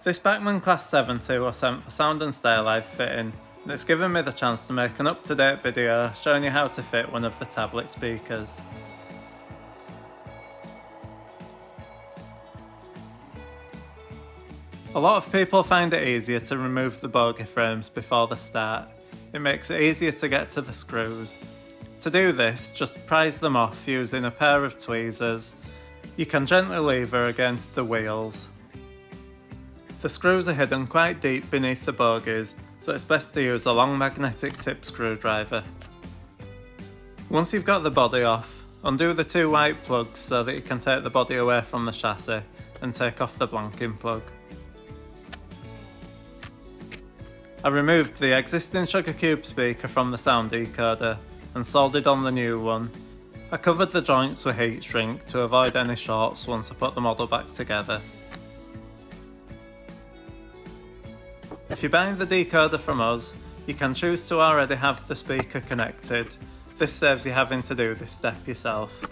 This Bachmann Class 70 was sent for sound and stay alive fitting, and it's given me the chance to make an up-to-date video showing you how to fit one of the tablet speakers. A lot of people find it easier to remove the bogie frames before the start. It makes it easier to get to the screws. To do this, just prise them off using a pair of tweezers. You can gently lever against the wheels. The screws are hidden quite deep beneath the bogies, so it's best to use a long magnetic tip screwdriver. Once you've got the body off, undo the two white plugs so that you can take the body away from the chassis and take off the blanking plug. I removed the existing sugar cube speaker from the sound decoder and soldered on the new one. I covered the joints with heat shrink to avoid any shorts once I put the model back together. If you're buying the decoder from us, you can choose to already have the speaker connected. This saves you having to do this step yourself.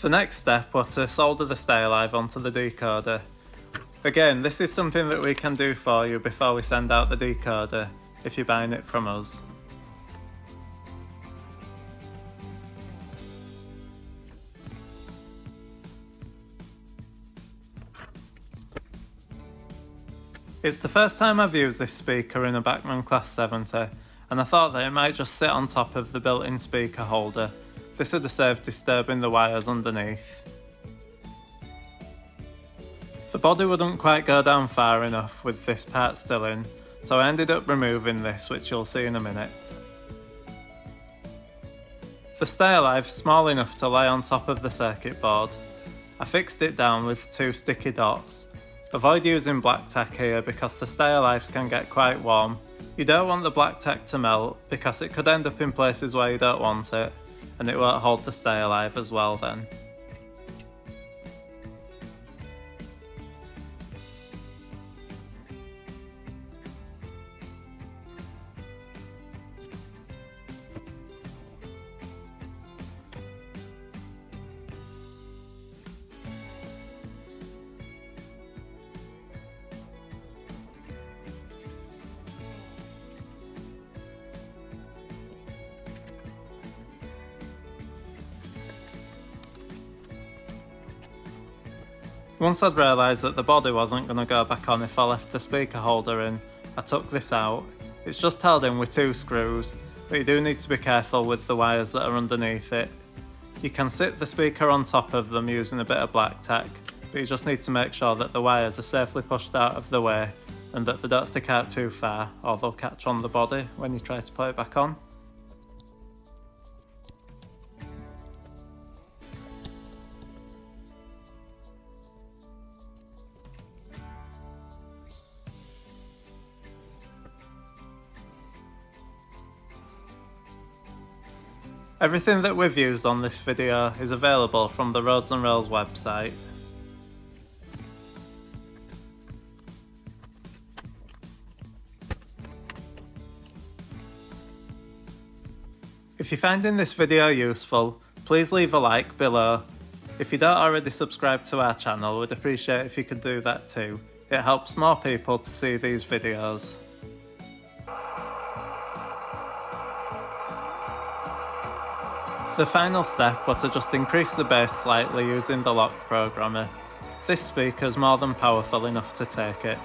The next step was to solder the stay alive onto the decoder. Again, this is something that we can do for you before we send out the decoder, if you're buying it from us. It's the first time I've used this speaker in a Bachmann Class 70, and I thought that it might just sit on top of the built-in speaker holder. This would have saved disturbing the wires underneath. The body wouldn't quite go down far enough with this part still in, so I ended up removing this, which you'll see in a minute. The stay alive's small enough to lay on top of the circuit board. I fixed it down with two sticky dots. Avoid using black tack here because the stay alives can get quite warm. You don't want the black tack to melt because it could end up in places where you don't want it, and it won't hold the stay alive as well then. Once I'd realised that the body wasn't going to go back on if I left the speaker holder in, I took this out. It's just held in with two screws, but you do need to be careful with the wires that are underneath it. You can sit the speaker on top of them using a bit of black tack, but you just need to make sure that the wires are safely pushed out of the way and that they don't stick out too far or they'll catch on the body when you try to put it back on. Everything that we've used on this video is available from the Roads and Rails website. If you're finding this video useful, please leave a like below. If you don't already subscribe to our channel, we'd appreciate if you could do that too. It helps more people to see these videos. The final step was to just increase the bass slightly using the lock programmer. This speaker's more than powerful enough to take it.